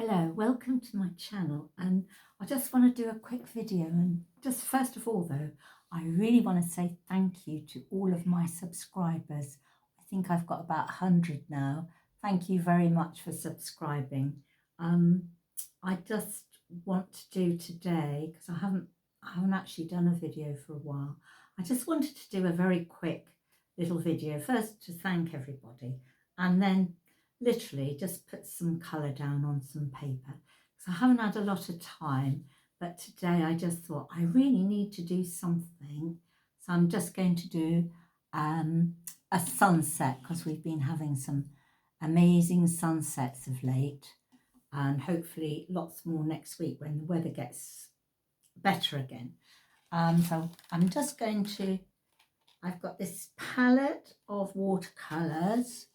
Hello, welcome to my channel, and I just want to do a quick video. And just first of all though, I really want to say thank you to all of my subscribers. I think I've got about 100 now. Thank you very much for subscribing. I just want to do today, because I haven't actually done a video for a while. I just wanted to do a very quick little video first to thank everybody, and then literally just put some colour down on some paper, because I haven't had a lot of time, but today I just thought I really need to do something. So I'm just going to do a sunset, because we've been having some amazing sunsets of late, and hopefully lots more next week when the weather gets better again. So I'm just going to, I've got this palette of watercolours.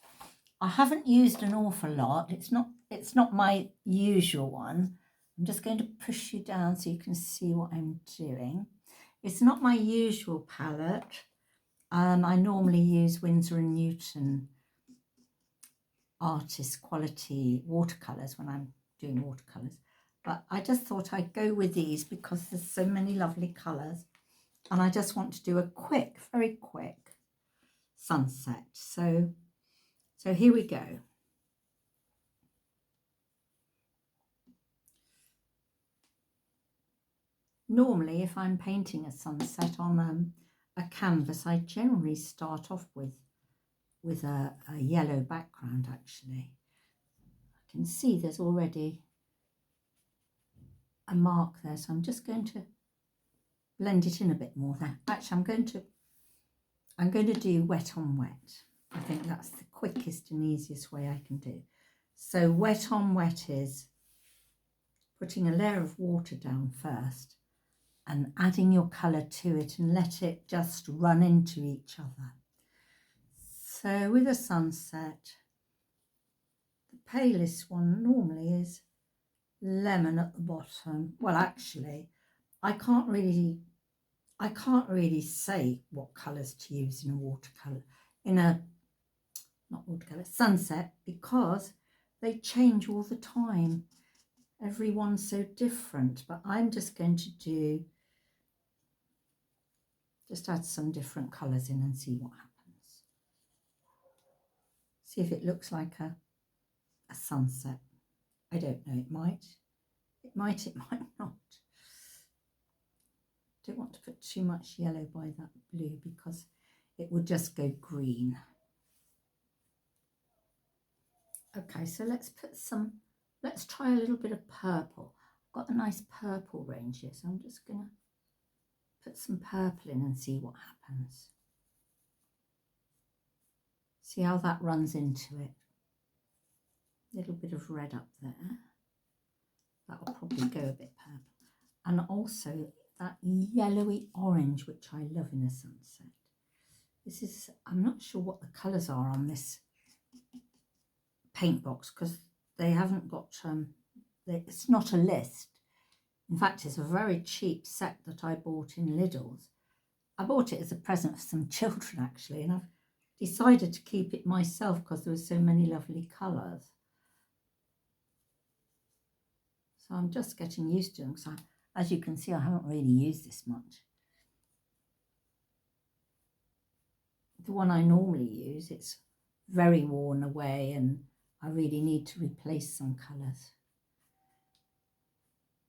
I haven't used an awful lot. It's not my usual one. I'm just going to push you down so you can see what I'm doing. It's not my usual palette. I normally use Winsor & Newton artist quality watercolours when I'm doing watercolours. But I just thought I'd go with these because there's so many lovely colours. And I just want to do a quick, very quick sunset. So here we go. Normally, if I'm painting a sunset on a canvas, I generally start off with a yellow background. Actually, I can see there's already a mark there, so I'm just going to blend it in a bit more there. Actually, I'm going to do wet on wet. I think that's the quickest and easiest way I can do. So wet on wet is putting a layer of water down first and adding your colour to it and let it just run into each other. So with a sunset, the palest one normally is lemon at the bottom. Well, actually, I can't really say what colours to use in a watercolour, sunset, because they change all the time. Everyone's so different, but I'm just going to just add some different colours in and see what happens. See if it looks like a sunset. I don't know, it might not. Don't want to put too much yellow by that blue because it would just go green. Okay, so let's try a little bit of purple. I've got a nice purple range here, so I'm just gonna put some purple in and see what happens. See how that runs into it. A little bit of red up there. That will probably go a bit purple. And also that yellowy orange, which I love in a sunset. This is, I'm not sure what the colours are on this paint box because they haven't got, it's not a list. In fact, it's a very cheap set that I bought in Lidl's. I bought it as a present for some children actually, and I've decided to keep it myself because there were so many lovely colours. So I'm just getting used to them because as you can see, I haven't really used this much. The one I normally use, it's very worn away and I really need to replace some colours.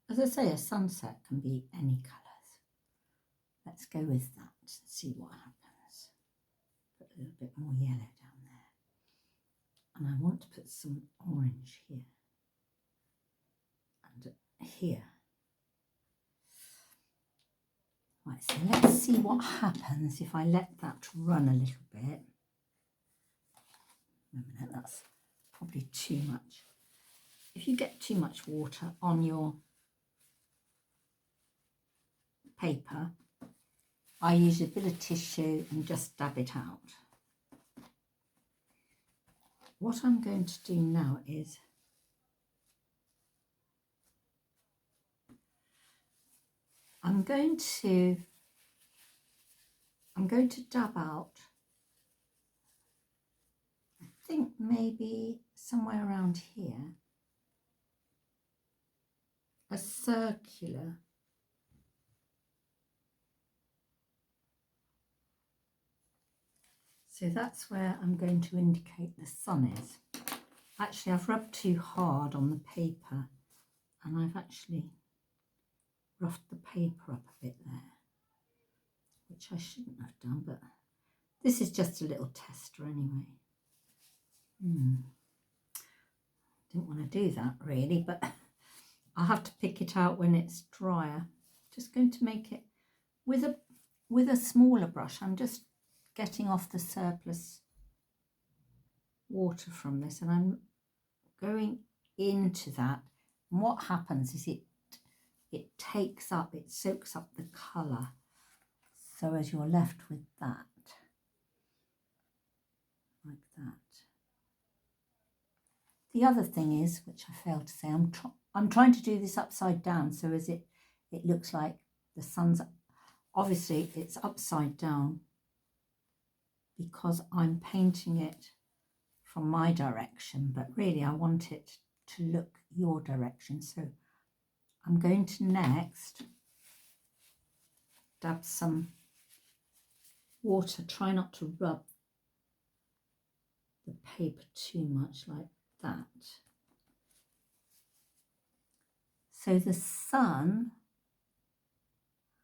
As I say, a sunset can be any colours. Let's go with that and see what happens. Put a little bit more yellow down there. And I want to put some orange here and here. Right, so let's see what happens if I let that run a little bit. Wait a minute, that's probably too much. If you get too much water on your paper, I use a bit of tissue and just dab it out. What I'm going to do now is I'm going to dab out, I think maybe somewhere around here, a circular. So that's where I'm going to indicate the sun is. Actually, I've rubbed too hard on the paper and I've actually roughed the paper up a bit there, which I shouldn't have done, but this is just a little tester anyway. Didn't want to do that really, but I'll have to pick it out when it's drier. Just going to make it with a smaller brush. I'm just getting off the surplus water from this and I'm going into that, and what happens is it takes up, it soaks up the colour, so as you're left with that, like that. The other thing is, which I failed to say, I'm trying to do this upside down, so as it looks like the sun's, obviously it's upside down because I'm painting it from my direction, but really I want it to look your direction. So I'm going to next dab some water. Try not to rub the paper too much, like that. So the sun,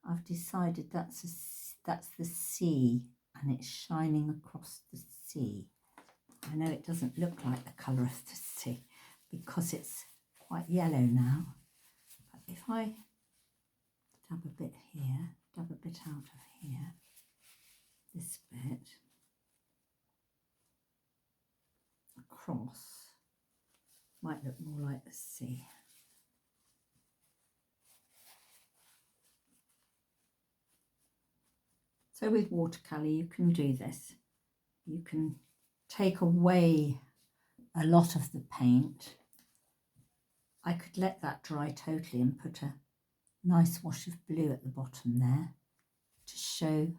I've decided that's the sea, and it's shining across the sea. I know it doesn't look like the colour of the sea because it's quite yellow now, but if I dab a bit here, dab a bit out of here, this bit across, might look more like the sea. So with watercolour you can do this. You can take away a lot of the paint. I could let that dry totally and put a nice wash of blue at the bottom there to show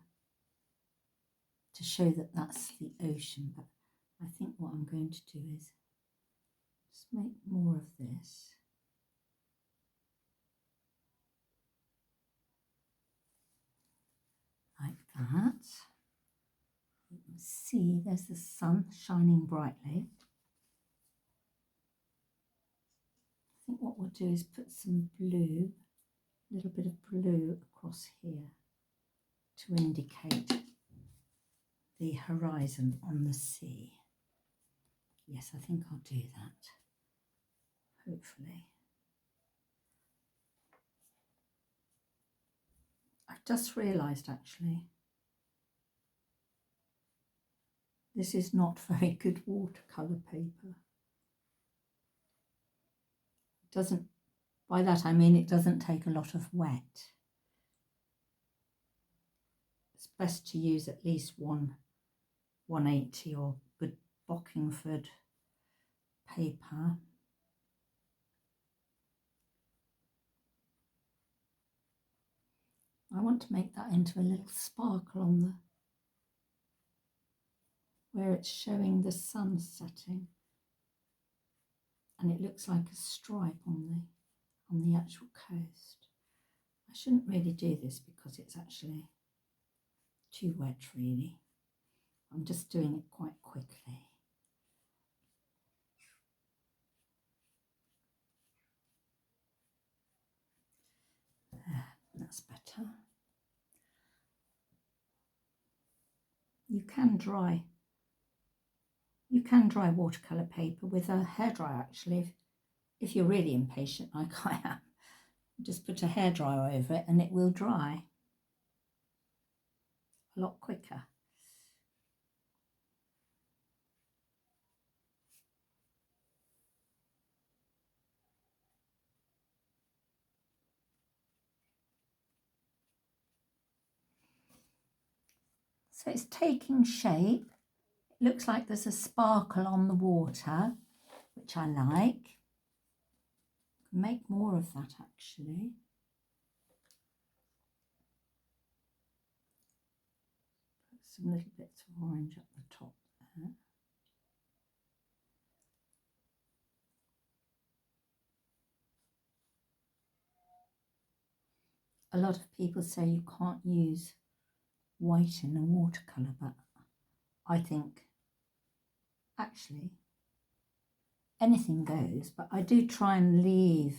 that that's the ocean. But I think what I'm going to do is just make more of this. Like that. You can see there's the sun shining brightly. I think what we'll do is put some blue, a little bit of blue across here to indicate the horizon on the sea. Yes, I think I'll do that, hopefully. I've just realised actually, this is not very good watercolour paper. It doesn't, by that I mean it doesn't take a lot of wet. It's best to use at least 180 or good Bockingford paper. I want to make that into a little sparkle on the, where it's showing the sun setting, and it looks like a stripe on the actual coast. I shouldn't really do this because it's actually too wet really. I'm just doing it quite quickly. There, that's better. You can dry watercolour paper with a hairdryer actually, if you're really impatient like I am. Just put a hairdryer over it and it will dry a lot quicker. So it's taking shape. It looks like there's a sparkle on the water, which I like. Make more of that actually. Put some little bits of orange at the top there. a lot of people say you can't use white in a watercolour, but I think actually anything goes, but I do try and leave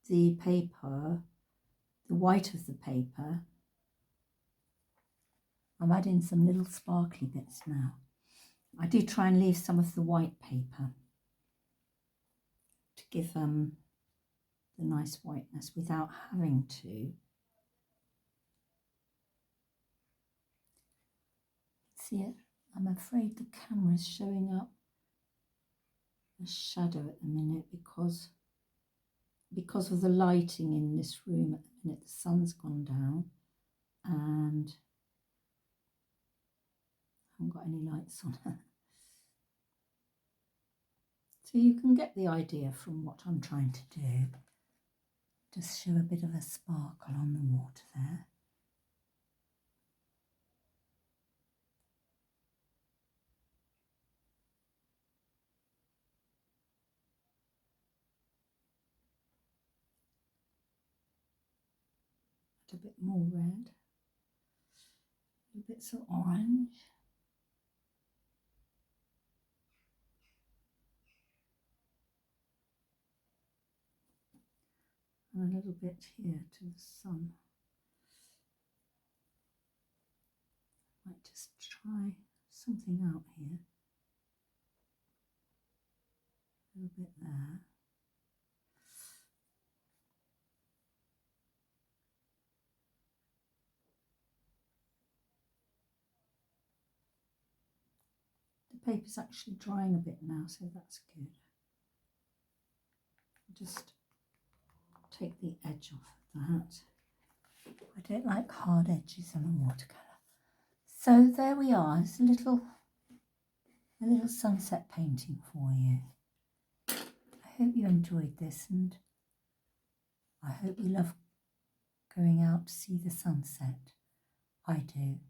the paper, the white of the paper. I'm adding some little sparkly bits now. I do try and leave some of the white paper to give the nice whiteness without having to. See it? I'm afraid the camera is showing up a shadow at the minute because of the lighting in this room at the minute. The sun's gone down and I haven't got any lights on. So you can get the idea from what I'm trying to do. Just show a bit of a sparkle on the water there. Add a bit more red. Bits of orange. And a little bit here to the sun. Might just try something out here. A little bit there. The paper's actually drying a bit now, so that's good. Just take the edge off of that. I don't like hard edges on a watercolour. So there we are. It's a little sunset painting for you. I hope you enjoyed this, and I hope you love going out to see the sunset. I do.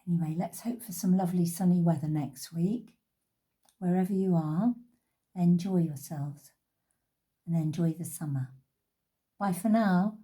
Anyway, let's hope for some lovely sunny weather next week. Wherever you are, enjoy yourselves and enjoy the summer. Bye for now.